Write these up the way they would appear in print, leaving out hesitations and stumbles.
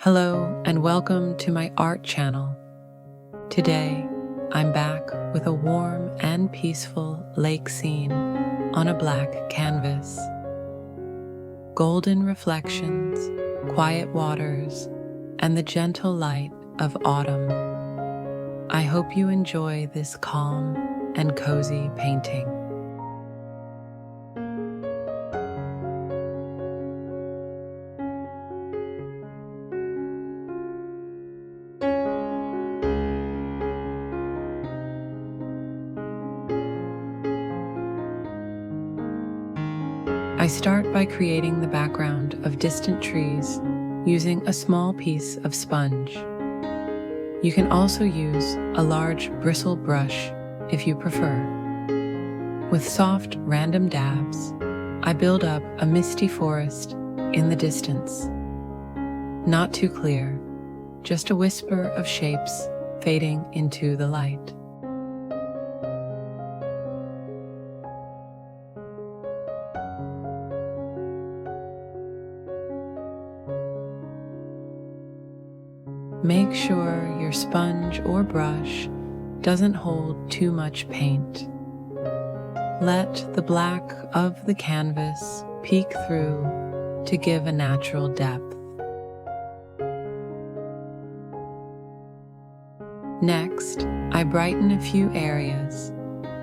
Hello and welcome to my art channel. Today, I'm back with a warm and peaceful lake scene on a black canvas. Golden reflections, quiet waters, and the gentle light of autumn. I hope you enjoy this calm and cozy painting. I start by creating the background of distant trees using a small piece of sponge. You can also use a large bristle brush if you prefer. With soft, random dabs, I build up a misty forest in the distance. Not too clear, just a whisper of shapes fading into the light. Make sure your sponge or brush doesn't hold too much paint. Let the black of the canvas peek through to give a natural depth. Next, I brighten a few areas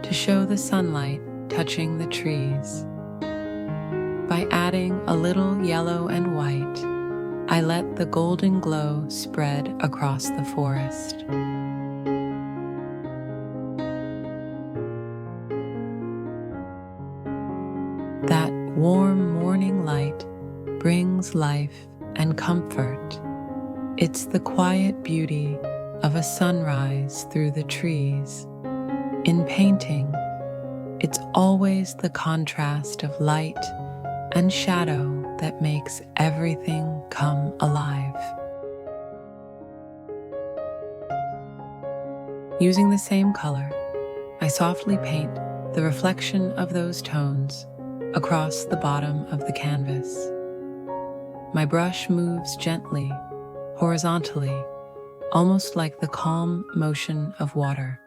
to show the sunlight touching the trees. By adding a little yellow and white, I let the golden glow spread across the forest. That warm morning light brings life and comfort. It's the quiet beauty of a sunrise through the trees. In painting, it's always the contrast of light and shadow that makes everything come alive. Using the same color, I softly paint the reflection of those tones across the bottom of the canvas. My brush moves gently, horizontally, almost like the calm motion of water.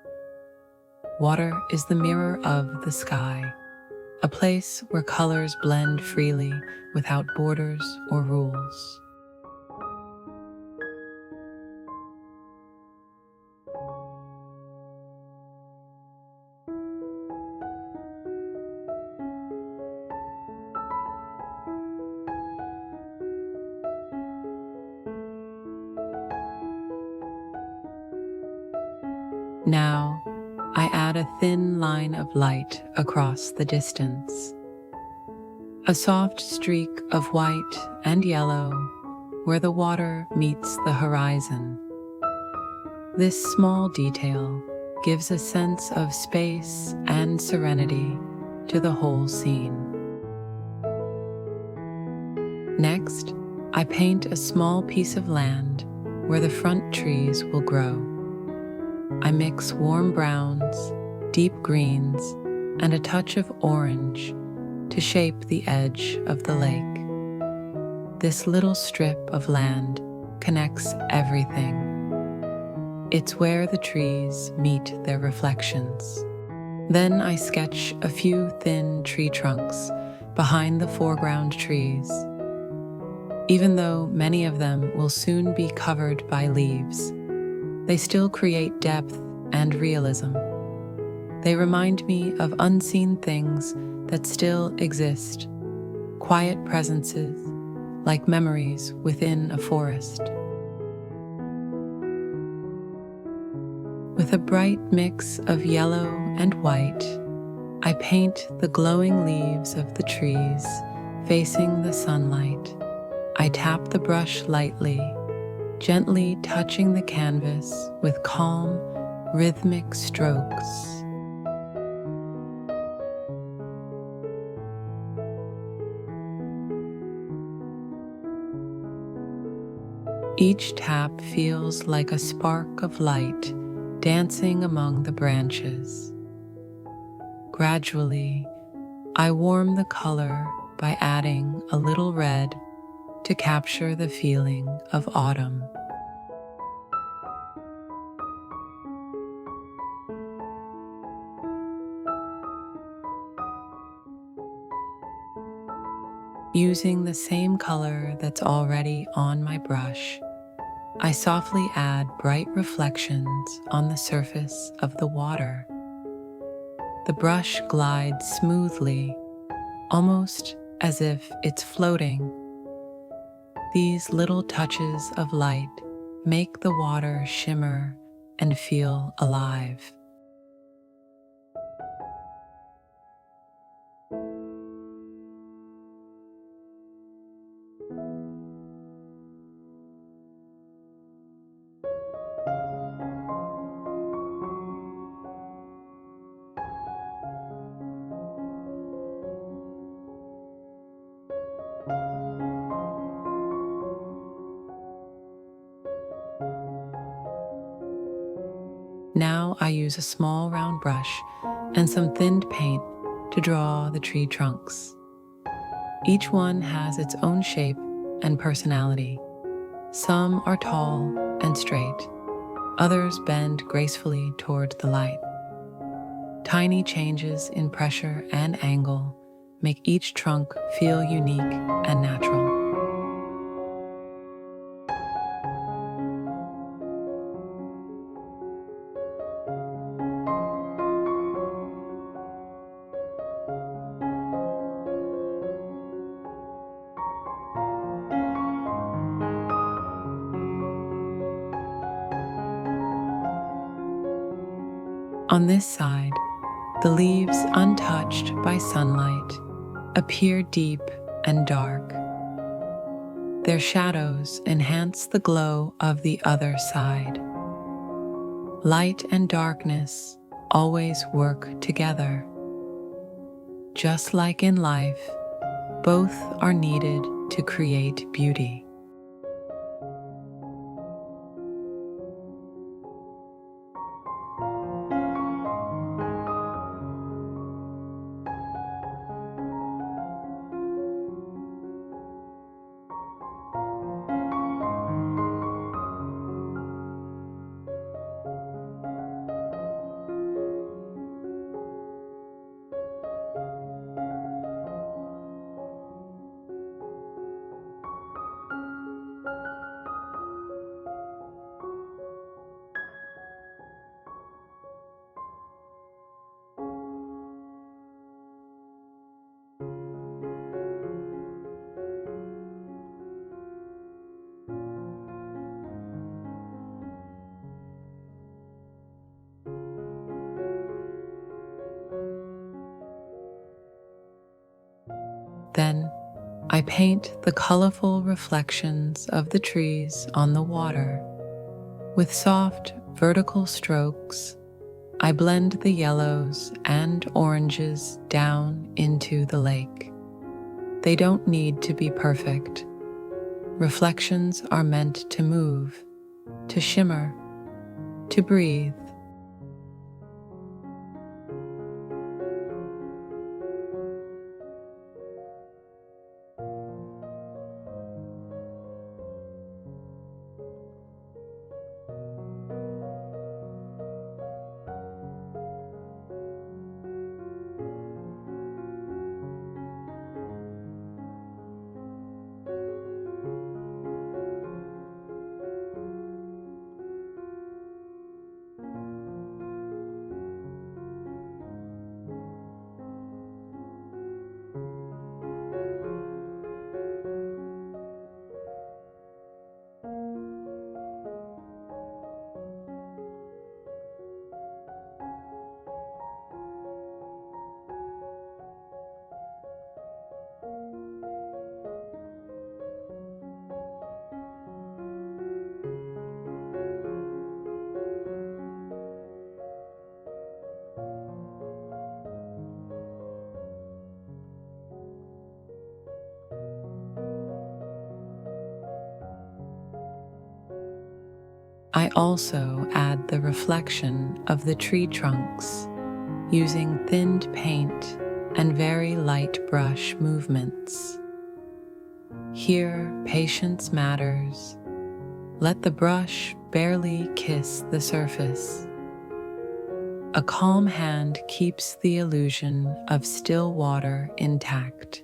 Water is the mirror of the sky, a place where colors blend freely without borders or rules. Now, I add a thin line of light across the distance. A soft streak of white and yellow where the water meets the horizon. This small detail gives a sense of space and serenity to the whole scene. Next, I paint a small piece of land where the front trees will grow. I mix warm browns, deep greens, and a touch of orange to shape the edge of the lake. This little strip of land connects everything. It's where the trees meet their reflections. Then I sketch a few thin tree trunks behind the foreground trees. Even though many of them will soon be covered by leaves, they still create depth and realism. They remind me of unseen things that still exist, quiet presences, like memories within a forest. With a bright mix of yellow and white, I paint the glowing leaves of the trees facing the sunlight. I tap the brush lightly, gently touching the canvas with calm, rhythmic strokes. Each tap feels like a spark of light dancing among the branches. Gradually, I warm the color by adding a little red to capture the feeling of autumn. Using the same color that's already on my brush, I softly add bright reflections on the surface of the water. The brush glides smoothly, almost as if it's floating. These little touches of light make the water shimmer and feel alive. Now I use a small round brush and some thinned paint to draw the tree trunks. Each one has its own shape and personality. Some are tall and straight, others bend gracefully toward the light. Tiny changes in pressure and angle make each trunk feel unique and natural. On this side, the leaves untouched by sunlight appear deep and dark. Their shadows enhance the glow of the other side. Light and darkness always work together. Just like in life, both are needed to create beauty. Then, I paint the colorful reflections of the trees on the water. With soft, vertical strokes, I blend the yellows and oranges down into the lake. They don't need to be perfect. Reflections are meant to move, to shimmer, to breathe. I also add the reflection of the tree trunks using thinned paint and very light brush movements. Here, patience matters. Let the brush barely kiss the surface. A calm hand keeps the illusion of still water intact.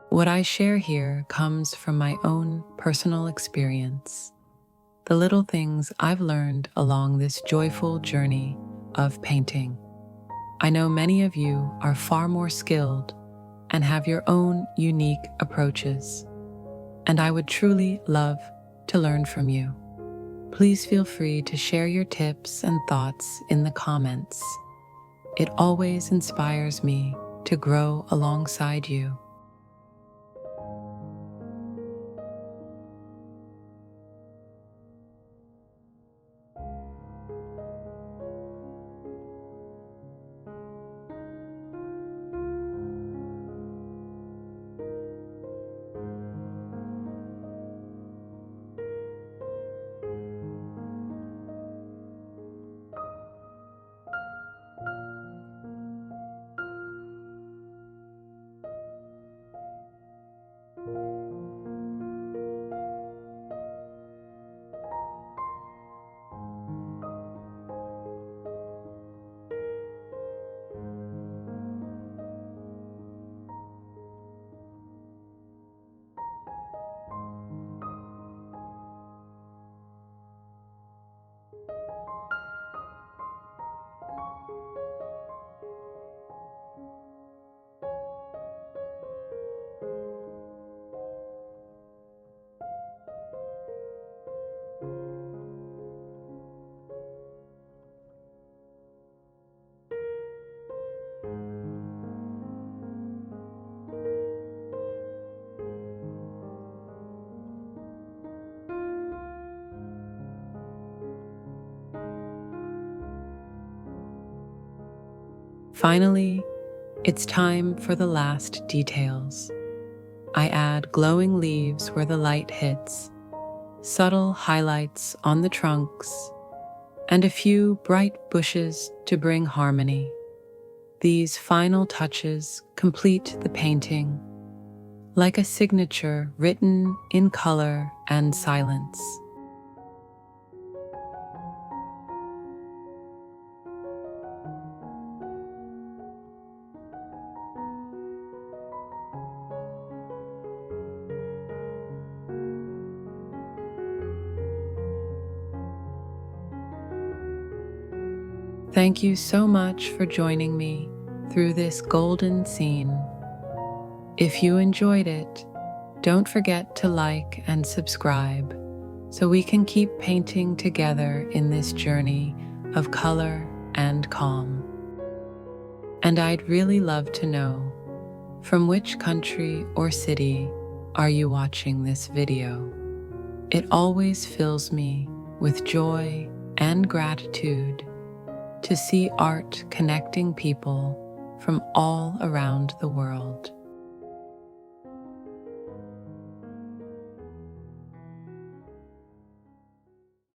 What I share here comes from my own personal experience, the little things I've learned along this joyful journey of painting. I know many of you are far more skilled and have your own unique approaches, and I would truly love to learn from you. Please feel free to share your tips and thoughts in the comments. It always inspires me to grow alongside you. Finally, it's time for the last details. I add glowing leaves where the light hits, subtle highlights on the trunks, and a few bright bushes to bring harmony. These final touches complete the painting, like a signature written in color and silence. Thank you so much for joining me through this golden scene. If you enjoyed it, don't forget to like and subscribe so we can keep painting together in this journey of color and calm. And I'd really love to know, from which country or city are you watching this video? It always fills me with joy and gratitude to see art connecting people from all around the world.